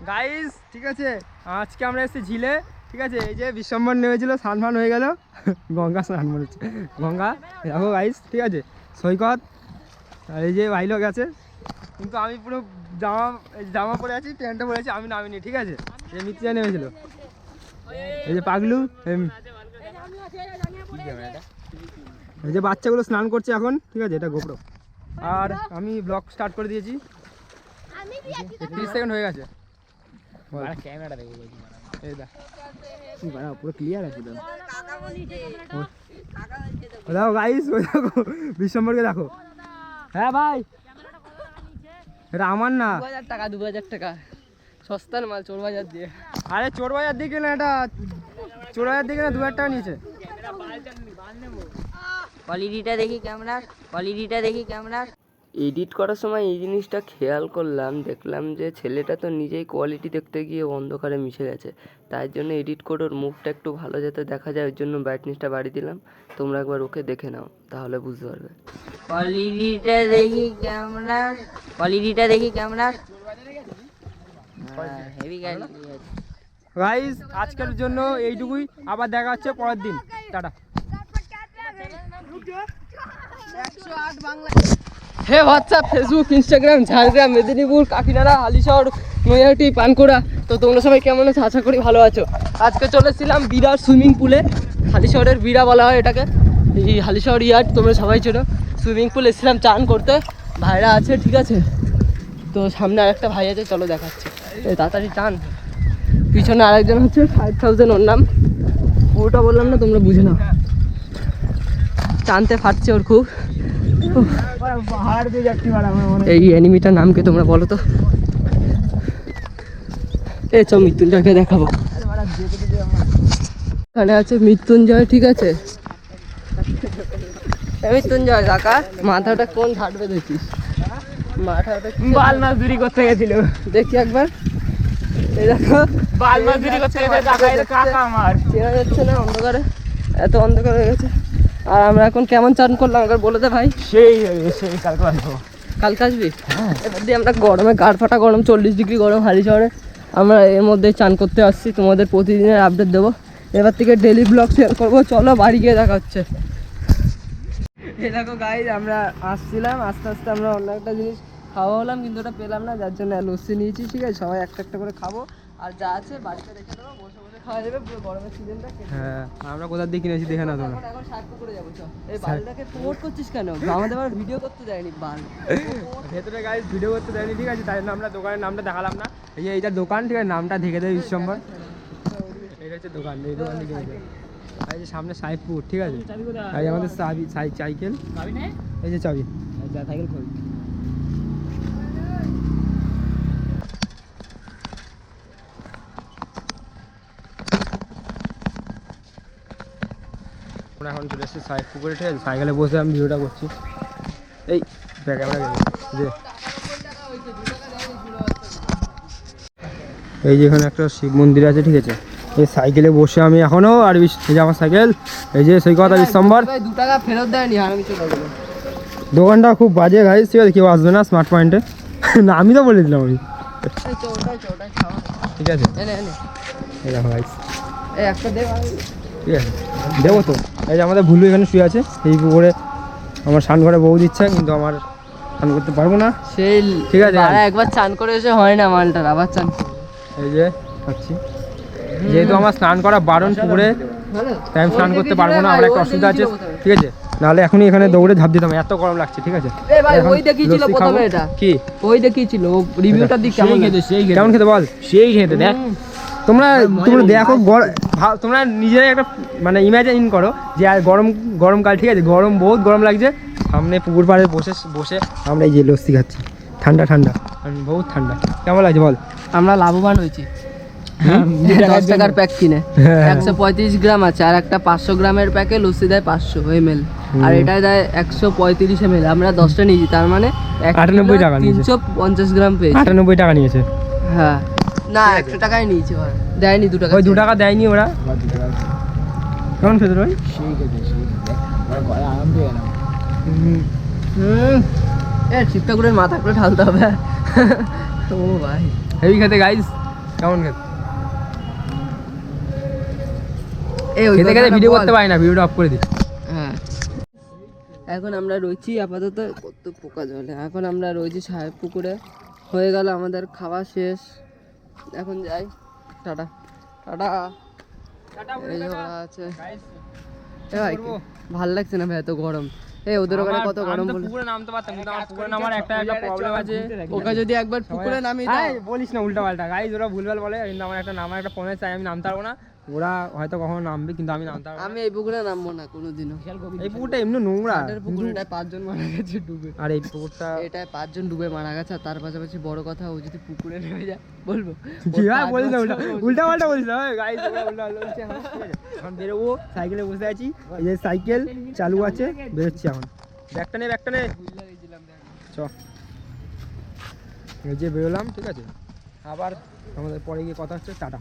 Guys ঠিক আছে, আজকে আমরা এসেছি ঝিলে। ঠিক আছে, এই যে বিশ্বম্বর নেমেছিল, স্নান ফান হয়ে গেল, গঙ্গা স্নান মনে হচ্ছে, গঙ্গা দেখো গাইস। ঠিক আছে, সৈকত আর এই যে ভাই লোক আছে, কিন্তু আমি পুরো জামা পরে আছি, প্যান্টটা পরে আছি, আমি নামিনি। ঠিক আছে, এই মিত্রা নেমেছিল, এই যে পাগলু, এই যে বাচ্চাগুলো স্নান করছে এখন। ঠিক আছে, এটা গোপ্রো, আর আমি ব্লগ স্টার্ট করে দিয়েছি, 30 সেকেন্ড হয়ে গেছে। ক্যামেরাটা দেখো, এই দেখ পুরো ক্লিয়ার আছে। দেখো গাইস, ওই দেখো বিশ্বম্বরকে দেখো। হ্যাঁ ভাই, এটা আমার না, 2000 টাকা 2000 টাকা সস্তার মাল, চোর বাজার দিয়ে। আরে চোর বাজার দিকে না, এটা চোর বাজার দিকে না, 2000 টাকা নিয়েছে। কোয়ালিটিটা দেখি ক্যামেরার, কোয়ালিটিটা দেখি ক্যামেরার। এডিট করার সময় এই জিনিসটা খেয়াল করলাম, দেখলাম যে ছেলেটা তো নিজেই কোয়ালিটি দেখতে গিয়ে অন্ধকারে মিশে গেছে, তাই জন্য এডিট করে ওর মুখটা একটু ভালো যাতে দেখা যায়, ওই জন্য ব্রাইটনেসটা বাড়িয়ে দিলাম। তোমরা একবার ওকে দেখে নাও, তাহলে বুঝতে পারবে। কোয়ালিটিটা দেখি ক্যামেরার, কোয়ালিটিটা দেখি ক্যামেরার, হেভি কোয়ালিটি। গাইস আজকের জন্য এইটুকুই, আবার দেখা হচ্ছে পরের দিন, টাটা। হে WhatsApp, Facebook, Instagram, Jhargram, Medinipur, Kakinara, Halisahar, Naihati, Bankura, তো তোমরা সবাই কেমন আছো? আশা করি ভালো আছো। আজকে চলেছিলাম বিরাট সুইমিং পুলে, হালিশহরের বিড়া বলা হয় এটাকে, এই হালিশহর ইয়ার্ড, তোমরা সবাই চেনো। সুইমিং পুল এসেছিলাম চান করতে, ভাইরা আছে। ঠিক আছে, তো সামনে আরেকটা ভাই আছে, চলো দেখাচ্ছি। এই তাড়াতাড়ি টান। পিছনে আরেকজন হচ্ছে, 5000 ওর নাম, ওটা বললাম না, তোমরা বুঝে নাও। টানতে ফাটছে ওর খুব। এই অ্যানিমিটার নাম কি তোমরা বলো তো? এই চল মৃত্যুঞ্জয়কে দেখাবো। এখানে আছে মৃত্যুঞ্জয়। ঠিক আছে, মৃত্যুঞ্জয় কাকা, মাথাটা কোন ধাট বেঁধেছিস? মাথাটা বাল মাছদুরি করতে গেছিল, দেখি একবার। এই দেখো বাল মাছদুরি করতে গেছে কাকা, এটা কাকা আমার চেনা যাচ্ছে না, অন্ধকারে, এত অন্ধকার হয়ে গেছে। আর আমরা এখন কেমন চান করলাম একবার বলে দে ভাই। সেই কালকে আসবো। কালকে আসবি? এবার দিয়ে আমরা গরমে গাড় ফাটা গরম, 40 ডিগ্রি গরম হালিশহরে, আমরা এর মধ্যে চান করতে আসছি। তোমাদের প্রতিদিনের আপডেট দেবো, এবার থেকে ডেলি ব্লগ শেয়ার করবো। চলো বাড়ি গিয়ে দেখা হচ্ছে। এই দেখো গাইজ, আমরা আসছিলাম, আস্তে আস্তে আমরা অন্য একটা জিনিস খাওয়া হলাম, কিন্তু ওটা পেলাম না, যার জন্য লস্যি নিয়েছি। ঠিক আছে, সবাই একটা একটা করে খাবো, আর যা আছে বাড়িতে রেখে দেবো, বসে বসে খাওয়া যাবে পুরো গরমের সিজনটা। হ্যাঁ, আমরা কোথার দিকে কিনেছি দেখে না তোমরা। এখন সার্কো করে যাবো। চল, এই বালটাকে প্রমোট করছিস কেন? আমাদের আবার ভিডিও করতে দেয়নি বাল, ভেতরে গাইজ ভিডিও করতে দেয়নি। ঠিক আছে, তাই জন্য আমরা দোকানের নামটা দেখালাম না। এই যে এইটা দোকান, ঠিক আছে, নামটা ঢেকে দেয় বিশ্বম্বর। এটা হচ্ছে দোকান, এই দোকান থেকে এই যে সামনে সাইদপুর। ঠিক আছে, এই আমাদের চাবি, সাইকেল, এই যে চাবি, সাইকেল খোল। এখন চলে এসেছি পুকুরে। ঠিক আছে, সাইকেলে বসে আমি ভিডিওটা করছি। এই ক্যামেরা যে এই যে এখানে একটা শিব মন্দির আছে। ঠিক আছে, এই সাইকেলে বসে আমি এখনো, আর এই যে আমার সাইকেল, এই যে সেই কথা ডিসেম্বর 2 টাকা ফেরত দেয়নি, আর আমি চলে গেলাম। দোকানটা খুব বাজে গাইজ। ঠিক আছে, কেউ আসবে না স্মার্ট পয়েন্টে। না, আমি তো বলে দিলাম। আমি ঠিক আছে, এই দেখো গাইজ, এই একটা দে ভাই। ঠিক আছে, দেবো তো। এই যে আমাদের ভুলু এখানে শুয়ে আছে এই পুকুরে, আমার স্নান ঘরে বউ দিচ্ছে, কিন্তু আমার স্নান করতে পারবো না। সেই ঠিক আছে, একবার চান করে এসে হয় না মালটার, আবার চান। এই যে খাচ্ছি, যেহেতু আমার স্নান করা বারণ পুকুরে, তাই আমি স্নান করতে পারবো না, আমার একটা অসুবিধা আছে। ঠিক আছে, নাহলে এখনই এখানে দৌড়ে ঝাঁপ দিতাম, এত গরম লাগছে। ঠিক আছে, ওই দেখিয়েছিল প্রথমে, এটা কি ওই দেখিয়েছিল, রিভিউটা দিক কেমন খেতে, কেমন খেতে বল, সেই খেতে দেখ। তোমরা দেখো, তোমরা নিজেরাই একটা মানে ইমাজিন করো যে আর গরমকাল। ঠিক আছে, বহুত গরম লাগছে, সামনে পুকুর পাড়ে বসে আমরা এই যে লস্যি খাচ্ছি, ঠান্ডা ঠান্ডা, বহুত ঠান্ডা। কেমন লাগছে বল? আমরা লাভবান হয়েছি। 10 টাকার প্যাক কিনে 135 গ্রাম আছে, আর একটা 500 গ্রামের প্যাকে লস্যি দেয় 500 ml, আর এটাই দেয় 135 ml। আমরা 10টা নিয়েছি, তার মানে 98 টাকা, 350 গ্রাম পেয়েছি। 98 টাকা নিয়েছে। হ্যাঁ, না 100 টাকাই নিয়েছে, দেয়নি 2 টাকা। ওই 2 টাকা দেয়নি ওরা। কেমন খেতে ভাই? শিবঠাকুরের মাথা করে ঢালতে হবে। ও ভাই হেভি খেতে গাইস, কেমন খেতে? এই ওই খেতে খেতে কথাটা ভিডিও বল। করতে পারি না, ভিডিওটা অফ করে দিই। হ্যাঁ এখন আমরা রয়েছি আপাতত, কত পোকা জলে, এখন আমরা রয়েছি সাহেব পুকুরে। হয়ে গেল আমাদের খাওয়া শেষ, এখন যাই। Tata tata. এই যে ওরা আছে। এ ভাই ভাল লাগছে না ভাই, এত গরম। এই ওদের ওখানে কত গরম বলে। পুকুরে নামতে পারতাম, কিন্তু আমার পুকুরে নামার একটা প্রবলেম আছে। ওকে যদি একবার পুকুরে নামিয়ে দাও। এই বলিস না উল্টা পাল্টা গাইস, ওরা ভুলভাল বলে, কিন্তু আমার একটা নামার একটা ফোনে চাই, আমি নামতে পারবো না। ওরা হয়তো কখনো নামবে, কিন্তু আমি নামতে পারবো না। আমি এই পুকুরে নামবো না কোনোদিনও। এই পুকুরটা এমনি নোংরা, এটার পুকুরে এটায় 5 জন মারা গেছে ডুবে। আর এই পুকুরটা এটায় 5 জন ডুবে মারা গেছে। আর তার পাশাপাশি বড় কথা, ও যদি পুকুরে নেমে যায় বলবো কি হয় বলিস না, উল্টা পাল্টা বলিস না গাইস, ওরা উল্টা পাল্টা বলছে এখন। ঠিক আছে, এখন বেরোবো, সাইকেলে বসে আছি, এই যে সাইকেল চালু আছে, বেরোচ্ছি এখন। ব্যাগটা নে, ব্যাগটা নে, চ। এই যে বেরোলাম, ঠিক আছে, আবার আমাদের পরে গিয়ে কথা হচ্ছে, টাটা।